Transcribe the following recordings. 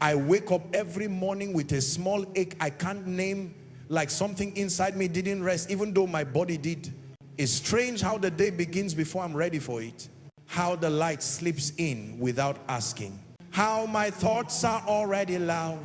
I wake up every morning with a small ache I can't name, like something inside me didn't rest, even though my body did. It's strange how the day begins before I'm ready for it. How the light slips in without asking. How my thoughts are already loud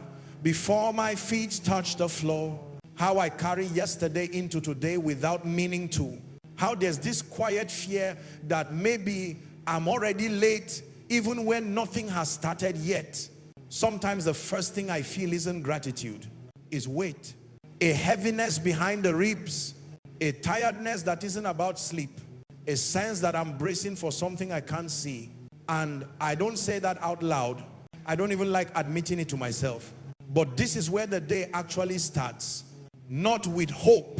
before my feet touch the floor. How I carry yesterday into today without meaning to. How there's this quiet fear that maybe I'm already late even when nothing has started yet. Sometimes the first thing I feel isn't gratitude, it's weight. A heaviness behind the ribs, a tiredness that isn't about sleep, a sense that I'm bracing for something I can't see. And I don't say that out loud. I don't even like admitting it to myself. But this is where the day actually starts. Not with hope,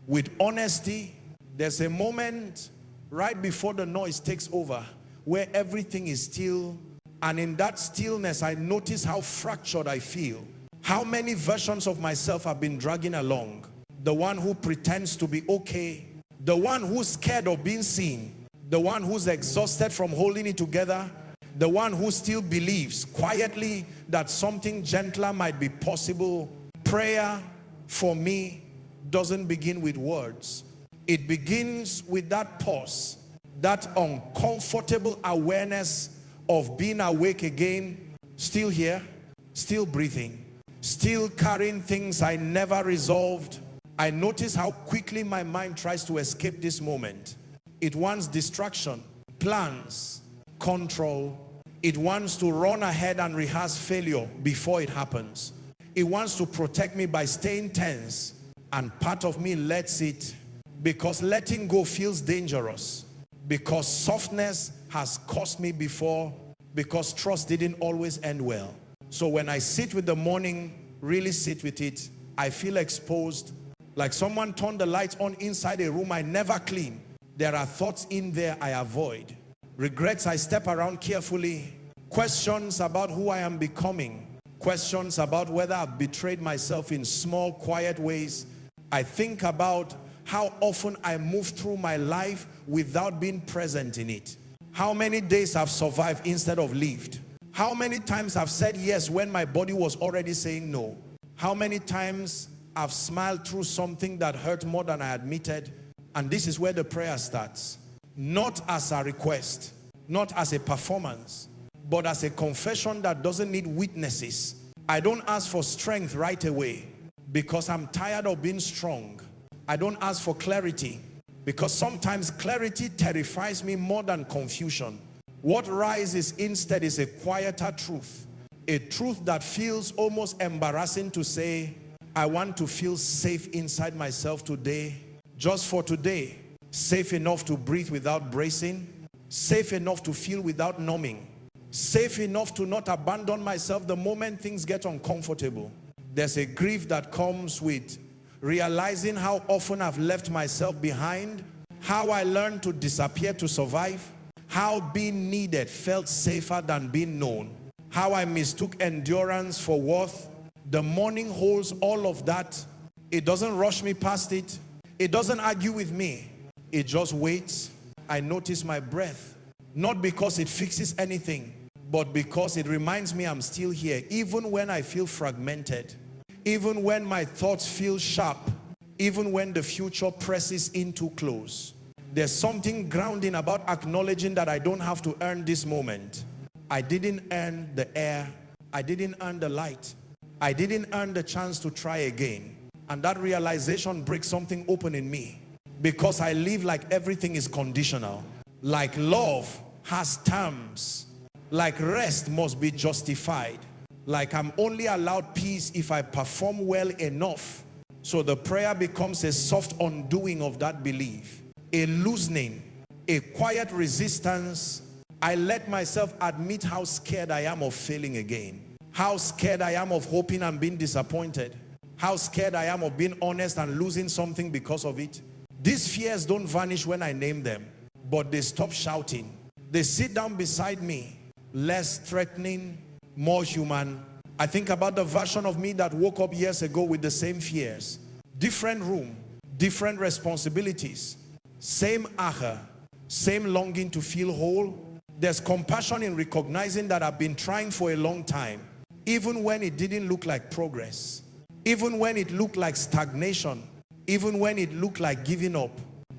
with honesty. There's a moment right before the noise takes over where everything is still. And in that stillness, I notice how fractured I feel. How many versions of myself have been dragging along. The one who pretends to be okay. The one who's scared of being seen. The one who's exhausted from holding it together. The one who still believes quietly that something gentler might be possible. Prayer for me doesn't begin with words. It begins with that pause, that uncomfortable awareness of being awake again, still here, still breathing, still carrying things I never resolved. I notice how quickly my mind tries to escape this moment. It wants distraction, plans, control. It wants to run ahead and rehearse failure before it happens. It wants to protect me by staying tense, and part of me lets it, because letting go feels dangerous, because softness has cost me before, because trust didn't always end well. So when I sit with the morning, really sit with it, I feel exposed, like someone turned the lights on inside a room I never clean. There are thoughts in there I avoid. Regrets I step around carefully. Questions about who I am becoming. Questions about whether I've betrayed myself in small, quiet ways. I think about how often I move through my life without being present in it. How many days I've survived instead of lived. How many times I've said yes when my body was already saying no. How many times I've smiled through something that hurt more than I admitted. And this is where the prayer starts. Not as a request, not as a performance, but as a confession that doesn't need witnesses. I don't ask for strength right away because I'm tired of being strong. I don't ask for clarity because sometimes clarity terrifies me more than confusion. What rises instead is a quieter truth. A truth that feels almost embarrassing to say. I want to feel safe inside myself today, just for today. Safe enough to breathe without bracing. Safe enough to feel without numbing. Safe enough to not abandon myself the moment things get uncomfortable. There's a grief that comes with realizing how often I've left myself behind, how I learned to disappear to survive, how being needed felt safer than being known, how I mistook endurance for worth. The morning holds all of that. It doesn't rush me past it. It doesn't argue with me. It just waits. I notice my breath, not because it fixes anything, but because it reminds me I'm still here, even when I feel fragmented, even when my thoughts feel sharp, even when the future presses in too close. There's something grounding about acknowledging that I don't have to earn this moment. I didn't earn the air. I didn't earn the light. I didn't earn the chance to try again. And that realization breaks something open in me, because I live like everything is conditional, like love has terms, like rest must be justified, like I'm only allowed peace if I perform well enough. So the prayer becomes a soft undoing of that belief, a loosening, a quiet resistance. I let myself admit how scared I am of failing again. How scared I am of hoping and being disappointed. How scared I am of being honest and losing something because of it. These fears don't vanish when I name them, but they stop shouting. They sit down beside me, less threatening, more human. I think about the version of me that woke up years ago with the same fears. Different room, different responsibilities, same aha, same longing to feel whole. There's compassion in recognizing that I've been trying for a long time. even when it didn't look like progress, even when it looked like stagnation, even when it looked like giving up.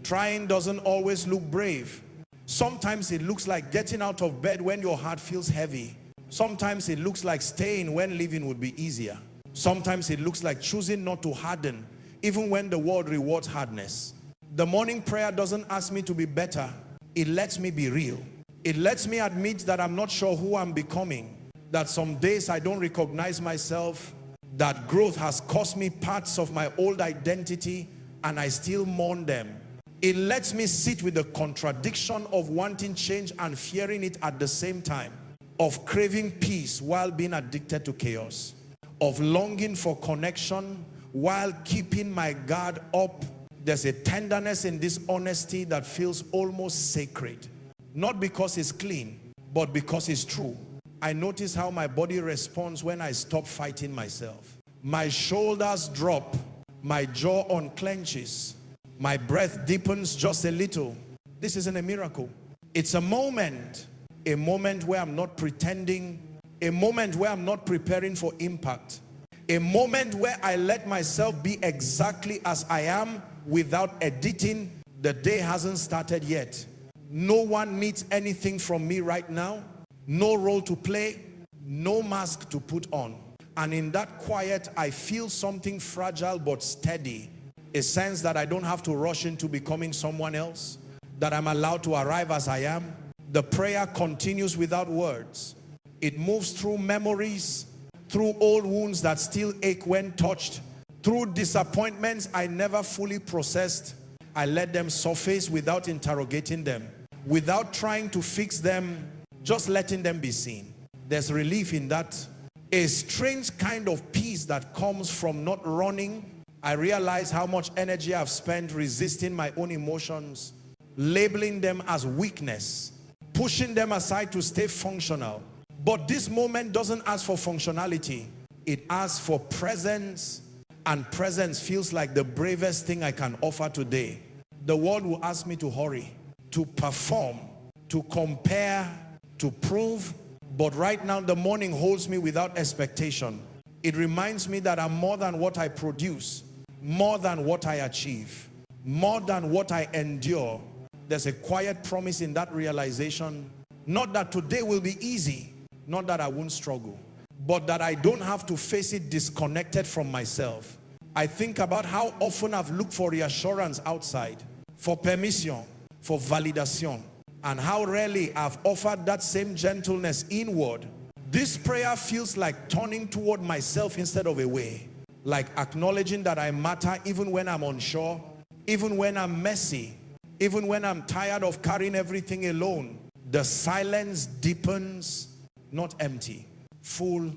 Trying doesn't always look brave. Sometimes it looks like getting out of bed when your heart feels heavy. Sometimes it looks like staying when living would be easier. Sometimes it looks like choosing not to harden, even when the world rewards hardness. The morning prayer doesn't ask me to be better. It lets me be real. It lets me admit that I'm not sure who I'm becoming, that some days I don't recognize myself, that growth has cost me parts of my old identity and I still mourn them. It lets me sit with the contradiction of wanting change and fearing it at the same time, of craving peace while being addicted to chaos, of longing for connection while keeping my guard up. There's a tenderness in this honesty that feels almost sacred. Not because it's clean, but because it's true. I notice how my body responds when I stop fighting myself. My shoulders drop, my jaw unclenches, my breath deepens just a little. This isn't a miracle. It's a moment where I'm not pretending, a moment where I'm not preparing for impact, a moment where I let myself be exactly as I am without editing. The day hasn't started yet. No one needs anything from me right now. No role to play, no mask to put on. And in that quiet, I feel something fragile but steady. A sense that I don't have to rush into becoming someone else, that I'm allowed to arrive as I am. The prayer continues without words. It moves through memories, through old wounds that still ache when touched, through disappointments I never fully processed. I let them surface without interrogating them, without trying to fix them, just letting them be seen. There's relief in that. A strange kind of peace that comes from not running. I realize how much energy I've spent resisting my own emotions, labeling them as weakness, pushing them aside to stay functional. But this moment doesn't ask for functionality. It asks for presence, and presence feels like the bravest thing I can offer today. The world will ask me to hurry, to perform, to compare, to prove. But right now, the morning holds me without expectation. It reminds me that I'm more than what I produce, more than what I achieve, more than what I endure. There's a quiet promise in that realization. Not that today will be easy, not that I won't struggle, but that I don't have to face it disconnected from myself. I think about how often I've looked for reassurance outside, for permission, for validation, and how rarely I've offered that same gentleness inward. This prayer feels like turning toward myself instead of away, like acknowledging that I matter even when I'm unsure, even when I'm messy, even when I'm tired of carrying everything alone. The silence deepens, not empty, full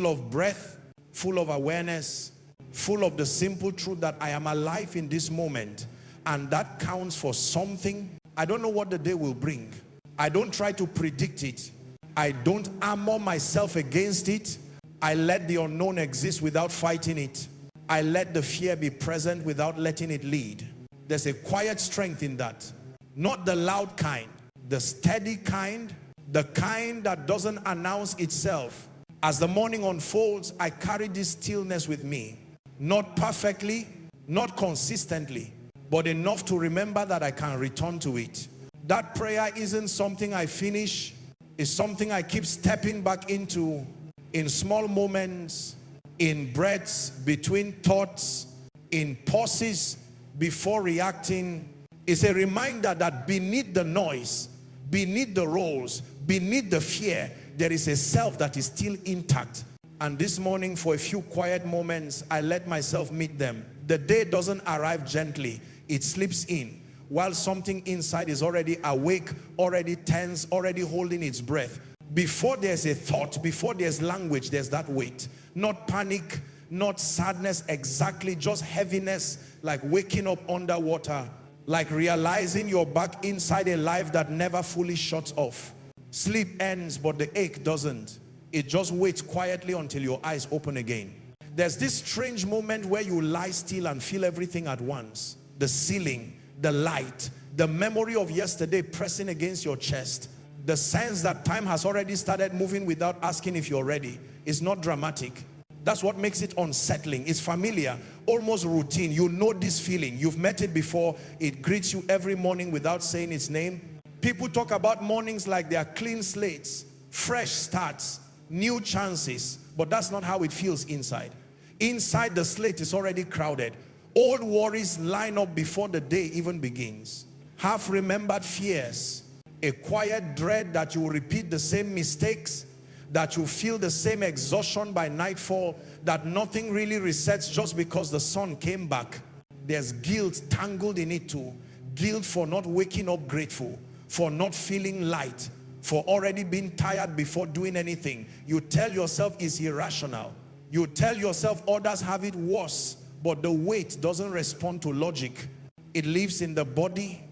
of breath, full of awareness, full of the simple truth that I am alive in this moment, and that counts for something. I don't know what the day will bring. I don't try to predict it. I don't armor myself against it. I let the unknown exist without fighting it. I let the fear be present without letting it lead. There's a quiet strength in that. Not the loud kind, the steady kind, the kind that doesn't announce itself. As the morning unfolds, I carry this stillness with me. Not perfectly, not consistently, but enough to remember that I can return to it. That prayer isn't something I finish. It's something I keep stepping back into in small moments, in breaths between thoughts, in pauses before reacting. It's a reminder that beneath the noise, beneath the roles, beneath the fear, there is a self that is still intact. And this morning, for a few quiet moments, I let myself meet them. The day doesn't arrive gently. It slips in while something inside is already awake, already tense, already holding its breath. Before there's a thought, before there's language, there's that weight. Not panic, not sadness exactly, just heaviness, like waking up underwater, like realizing you're back inside a life that never fully shuts off. Sleep ends, but the ache doesn't. It just waits quietly until your eyes open again. There's this strange moment where you lie still and feel everything at once. The ceiling, the light, the memory of yesterday pressing against your chest, the sense that time has already started moving without asking if you're ready. It's not dramatic. That's what makes it unsettling. It's familiar, almost routine. You know this feeling. You've met it before. It greets you every morning without saying its name. People talk about mornings like they are clean slates, fresh starts, new chances. But that's not how it feels inside. Inside, the slate is already crowded. Old worries line up before the day even begins. Half-remembered fears, a quiet dread that you will repeat the same mistakes, that you feel the same exhaustion by nightfall, that nothing really resets just because the sun came back. There's guilt tangled in it too. Guilt for not waking up grateful, for not feeling light, for already being tired before doing anything. You tell yourself it's irrational. You tell yourself others have it worse, but the weight doesn't respond to logic. It lives in the body,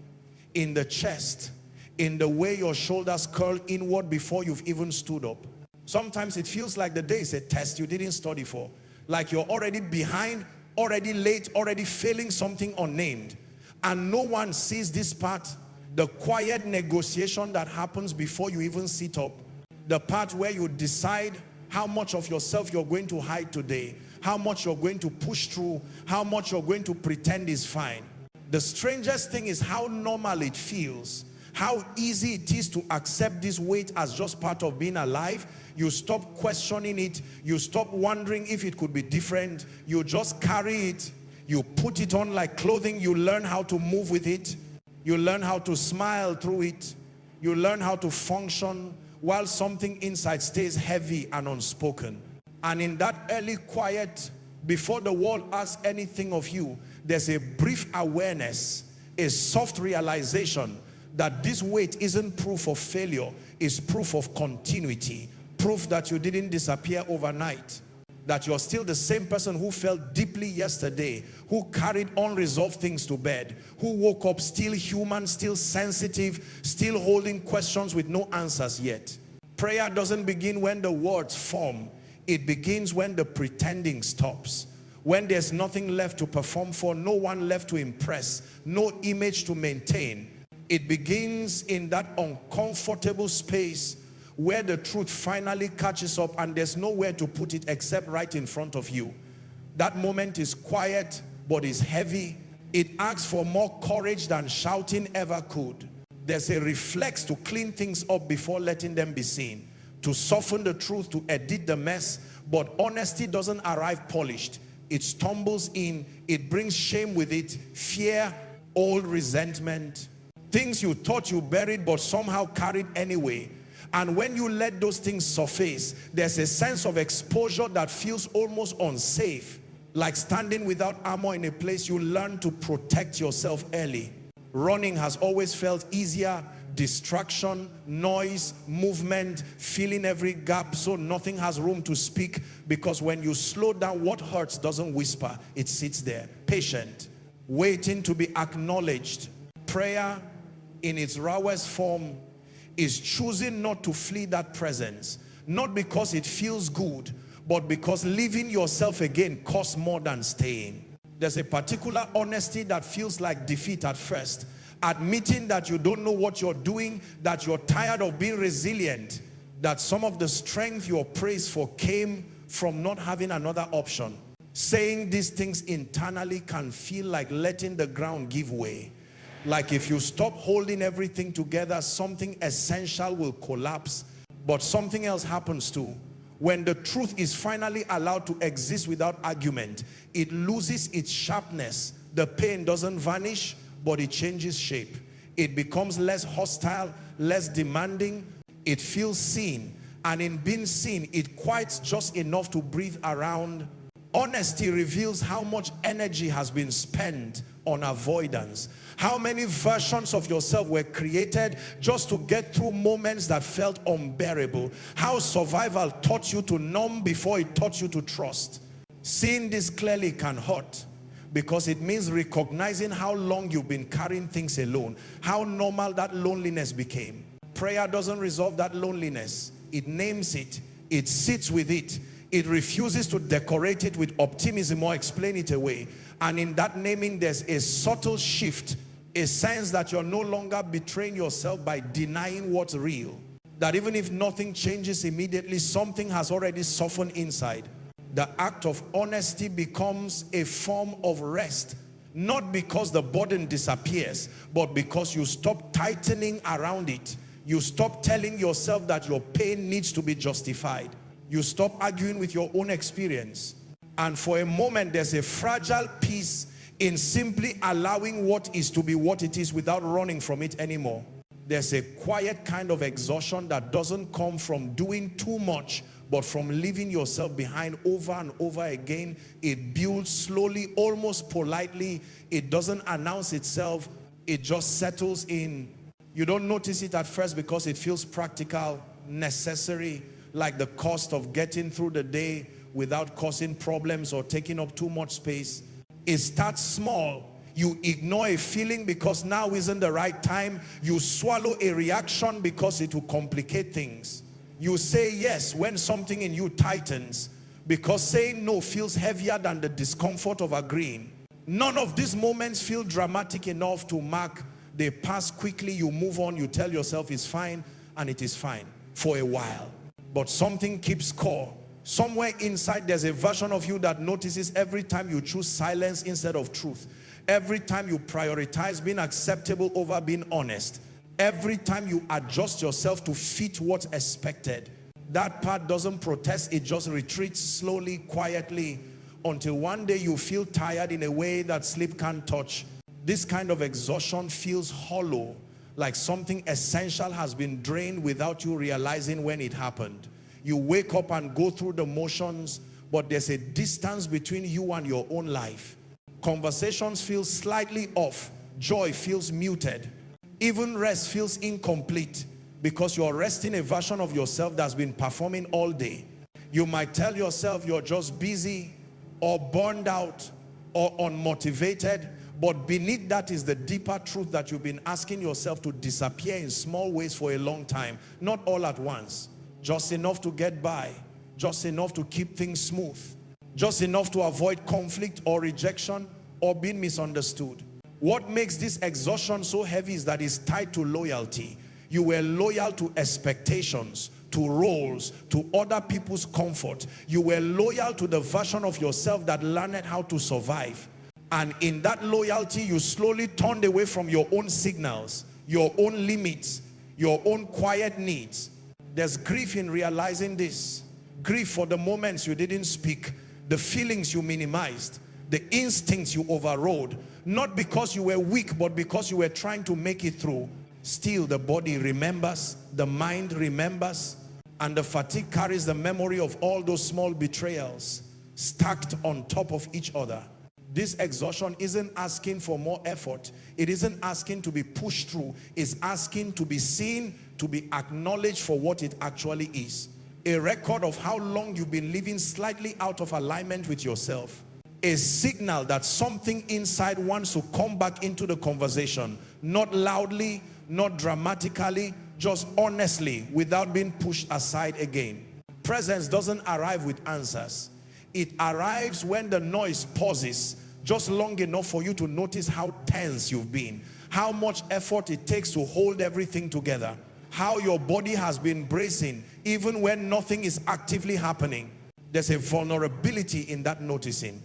in the chest, in the way your shoulders curl inward before you've even stood up. Sometimes it feels like the day is a test you didn't study for. Like you're already behind, already late, already failing something unnamed. And no one sees this part, the quiet negotiation that happens before you even sit up. The part where you decide how much of yourself you're going to hide today, how much you're going to push through, how much you're going to pretend is fine. The strangest thing is how normal it feels, how easy it is to accept this weight as just part of being alive. You stop questioning it. You stop wondering if it could be different. You just carry it. You put it on like clothing. You learn how to move with it. You learn how to smile through it. You learn how to function while something inside stays heavy and unspoken. And in that early quiet, before the world asks anything of you, there's a brief awareness, a soft realization that this weight isn't proof of failure, it's proof of continuity. Proof that you didn't disappear overnight, that you're still the same person who felt deeply yesterday, who carried unresolved things to bed, who woke up still human, still sensitive, still holding questions with no answers yet. Prayer doesn't begin when the words form. It begins when the pretending stops. When there's nothing left to perform for, no one left to impress, no image to maintain. It begins in that uncomfortable space where the truth finally catches up and there's nowhere to put it except right in front of you. That moment is quiet, but is heavy. It asks for more courage than shouting ever could. There's a reflex to clean things up before letting them be seen, to soften the truth, to edit the mess. But honesty doesn't arrive polished. It stumbles in. It brings shame with it, fear, old resentment, things you thought you buried but somehow carried anyway. And when you let those things surface, there's a sense of exposure that feels almost unsafe, like standing without armor in a place you learn to protect yourself early. Running has always felt easier. Distraction, noise, movement, filling every gap so nothing has room to speak, because when you slow down, what hurts doesn't whisper, it sits there, patient, waiting to be acknowledged. Prayer in its rawest form is choosing not to flee that presence, not because it feels good, but because leaving yourself again costs more than staying. There's a particular honesty that feels like defeat at first, admitting that you don't know what you're doing, that you're tired of being resilient, that some of the strength you're praised for came from not having another option. Saying these things internally can feel like letting the ground give way. Like if you stop holding everything together, something essential will collapse. But something else happens too. When the truth is finally allowed to exist without argument, it loses its sharpness. The pain doesn't vanish, but it changes shape. It becomes less hostile, less demanding. It feels seen. And in being seen, it quiets just enough to breathe around. Honesty reveals how much energy has been spent on avoidance. How many versions of yourself were created just to get through moments that felt unbearable. How survival taught you to numb before it taught you to trust. Seeing this clearly can hurt, because it means recognizing how long you've been carrying things alone, how normal that loneliness became. Prayer doesn't resolve that loneliness. It names it. It sits with it. It refuses to decorate it with optimism or explain it away. And in that naming, there's a subtle shift, a sense that you're no longer betraying yourself by denying what's real. that even if nothing changes immediately, something has already softened inside. The act of honesty becomes a form of rest, not because the burden disappears, but because you stop tightening around it. You stop telling yourself that your pain needs to be justified. You stop arguing with your own experience. And for a moment, there's a fragile peace in simply allowing what is to be what it is without running from it anymore. There's a quiet kind of exhaustion that doesn't come from doing too much, but from leaving yourself behind over and over again. It builds slowly, almost politely. It doesn't announce itself. It just settles in. You don't notice it at first because it feels practical, necessary, like the cost of getting through the day without causing problems or taking up too much space. It starts small. You ignore a feeling because now isn't the right time. You swallow a reaction because it will complicate things. You say yes when something in you tightens because saying no feels heavier than the discomfort of agreeing. None of these moments feel dramatic enough to mark. They pass quickly. You move on. You tell yourself it's fine, and it is fine for a while. But something keeps score. Somewhere inside there's a version of you that notices every time you choose silence instead of truth. Every time you prioritize being acceptable over being honest. Every time you adjust yourself to fit what's expected. That part doesn't protest, it just retreats slowly, quietly, until one day you feel tired in a way that sleep can't touch. This kind of exhaustion feels hollow, like something essential has been drained without you realizing when it happened. You wake up and go through the motions, but there's a distance between you and your own life. Conversations feel slightly off. Joy feels muted. Even rest feels incomplete because you're resting a version of yourself that's been performing all day. You might tell yourself you're just busy or burned out or unmotivated, but beneath that is the deeper truth that you've been asking yourself to disappear in small ways for a long time. Not all at once. Just enough to get by. Just enough to keep things smooth. Just enough to avoid conflict or rejection or being misunderstood. What makes this exhaustion so heavy is that it's tied to loyalty. You were loyal to expectations, to roles, to other people's comfort. You were loyal to the version of yourself that learned how to survive. And in that loyalty, you slowly turned away from your own signals, your own limits, your own quiet needs. There's grief in realizing this. Grief for the moments you didn't speak, the feelings you minimized, the instincts you overrode, not because you were weak, but because you were trying to make it through. Still, the body remembers, the mind remembers, and the fatigue carries the memory of all those small betrayals stacked on top of each other. This exhaustion isn't asking for more effort. It isn't asking to be pushed through. It's asking to be seen, to be acknowledged for what it actually is. A record of how long you've been living slightly out of alignment with yourself. A signal that something inside wants to come back into the conversation. Not loudly, not dramatically, just honestly, without being pushed aside again. Presence doesn't arrive with answers. It arrives when the noise pauses just long enough for you to notice how tense you've been, how much effort it takes to hold everything together, how your body has been bracing even when nothing is actively happening. There's a vulnerability in that noticing,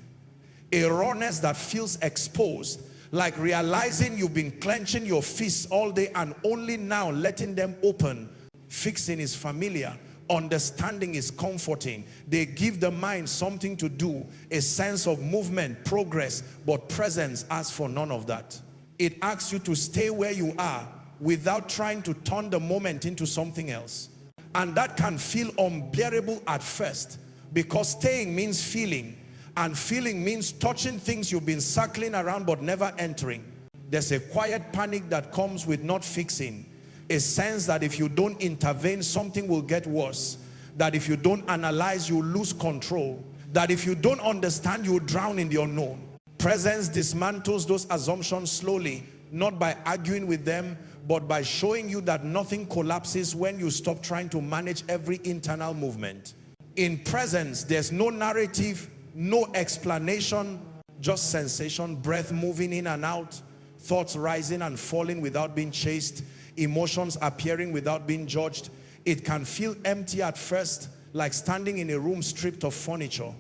a rawness that feels exposed, like realizing you've been clenching your fists all day and only now letting them open. Fixing is familiar. Understanding is comforting. They give the mind something to do, a sense of movement, progress, but presence asks for none of that. It asks you to stay where you are without trying to turn the moment into something else. And that can feel unbearable at first because staying means feeling, and feeling means touching things you've been circling around but never entering. There's a quiet panic that comes with not fixing. A sense that if you don't intervene, something will get worse. That if you don't analyze, you lose control. That if you don't understand, you drown in the unknown. Presence dismantles those assumptions slowly, not by arguing with them, but by showing you that nothing collapses when you stop trying to manage every internal movement. In presence, there's no narrative, no explanation, just sensation, breath moving in and out, thoughts rising and falling without being chased, emotions appearing without being judged. It can feel empty at first, like standing in a room stripped of furniture.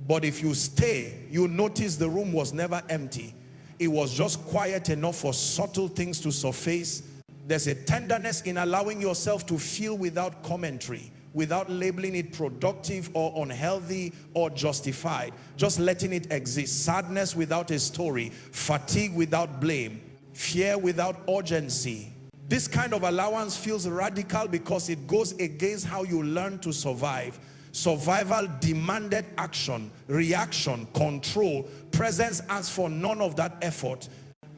But if you stay, you notice the room was never empty. It was just quiet enough for subtle things to surface. There's a tenderness in allowing yourself to feel without commentary, without labeling it productive or unhealthy or justified. Just letting it exist. Sadness without a story. Fatigue without blame. Fear without urgency. This kind of allowance feels radical because it goes against how you learn to survive. Survival demanded action, reaction, control. Presence asks for none of that effort.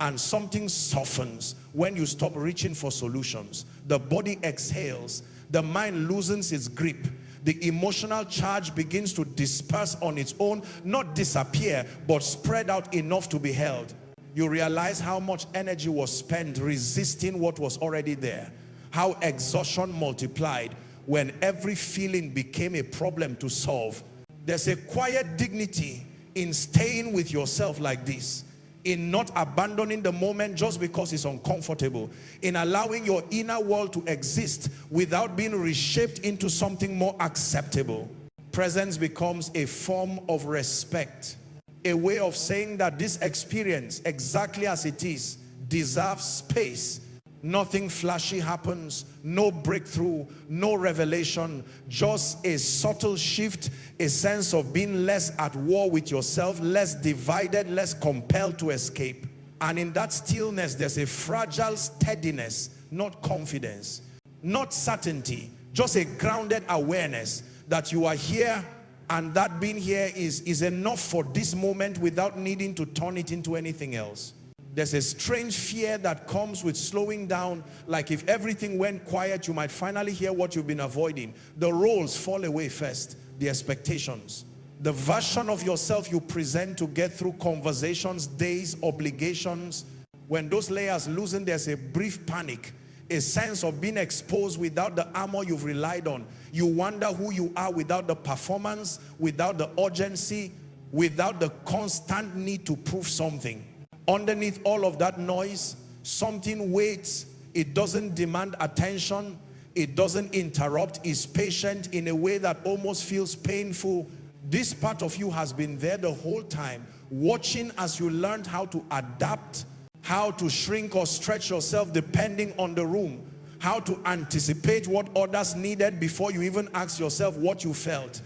And something softens when you stop reaching for solutions. The body exhales. The mind loosens its grip. The emotional charge begins to disperse on its own, not disappear, but spread out enough to be held. You realize how much energy was spent resisting what was already there. How exhaustion multiplied when every feeling became a problem to solve. There's a quiet dignity in staying with yourself like this, in not abandoning the moment just because it's uncomfortable, in allowing your inner world to exist without being reshaped into something more acceptable. Presence becomes a form of respect, a way of saying that this experience, exactly as it is, deserves space. Nothing flashy happens, no breakthrough, no revelation, just a subtle shift, a sense of being less at war with yourself, less divided, less compelled to escape. And in that stillness, there's a fragile steadiness, not confidence, not certainty, just a grounded awareness that you are here, and that being here is enough for this moment without needing to turn it into anything else. There's a strange fear that comes with slowing down, like if everything went quiet, you might finally hear what you've been avoiding. The roles fall away first, the expectations. The version of yourself you present to get through conversations, days, obligations. When those layers loosen, there's a brief panic, a sense of being exposed without the armor you've relied on. You wonder who you are without the performance, without the urgency, without the constant need to prove something. Underneath all of that noise, something waits. It doesn't demand attention. It doesn't interrupt. It's patient in a way that almost feels painful. This part of you has been there the whole time, watching as you learned how to adapt, how to shrink or stretch yourself depending on the room, how to anticipate what others needed before you even ask yourself what you felt.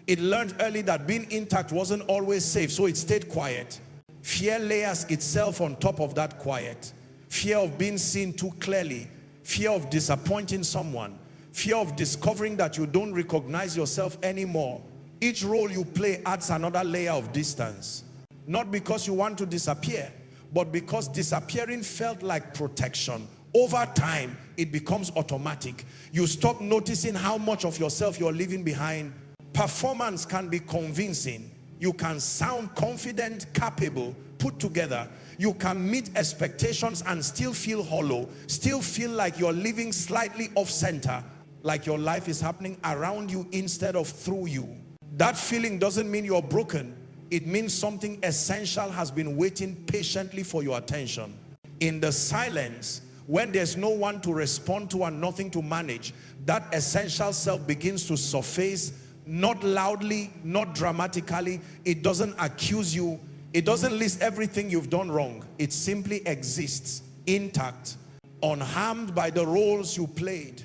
It learned early that being intact wasn't always safe, so it stayed quiet. Fear layers itself on top of that quiet. Fear of being seen too clearly. Fear of disappointing someone. Fear of discovering that you don't recognize yourself anymore. Each role you play adds another layer of distance. Not because you want to disappear, but because disappearing felt like protection. Over time, it becomes automatic. You stop noticing how much of yourself you're leaving behind. Performance can be convincing. You can sound confident, capable, put together. You can meet expectations and still feel hollow, still feel like you're living slightly off center, like your life is happening around you instead of through you. That feeling doesn't mean you're broken. It means something essential has been waiting patiently for your attention. In the silence, when there's no one to respond to and nothing to manage, that essential self begins to surface. Not loudly, not dramatically. It doesn't accuse you. It doesn't list everything you've done wrong. It simply exists, intact, unharmed by the roles you played,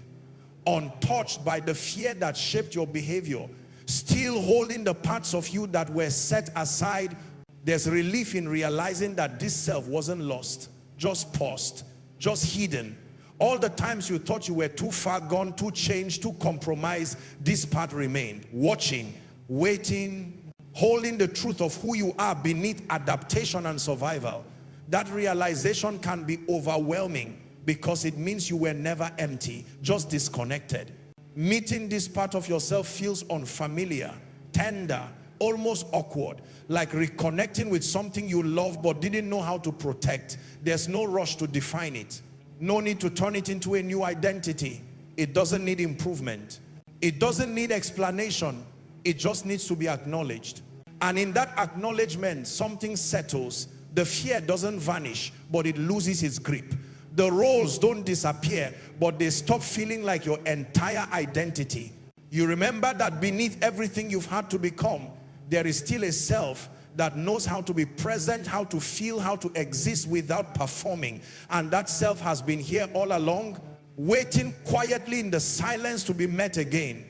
untouched by the fear that shaped your behavior, still holding the parts of you that were set aside. There's relief in realizing that this self wasn't lost, just paused, just hidden. All the times you thought you were too far gone, too changed, too compromised, this part remained. Watching, waiting, holding the truth of who you are beneath adaptation and survival. That realization can be overwhelming because it means you were never empty, just disconnected. Meeting this part of yourself feels unfamiliar, tender, almost awkward, like reconnecting with something you love but didn't know how to protect. There's no rush to define it. No need to turn it into a new identity. It doesn't need improvement. It doesn't need explanation. It just needs to be acknowledged. And in that acknowledgement, something settles. The fear doesn't vanish, but it loses its grip. The roles don't disappear, but they stop feeling like your entire identity. You remember that beneath everything you've had to become, there is still a self that knows how to be present, how to feel, how to exist without performing. And that self has been here all along, waiting quietly in the silence to be met again.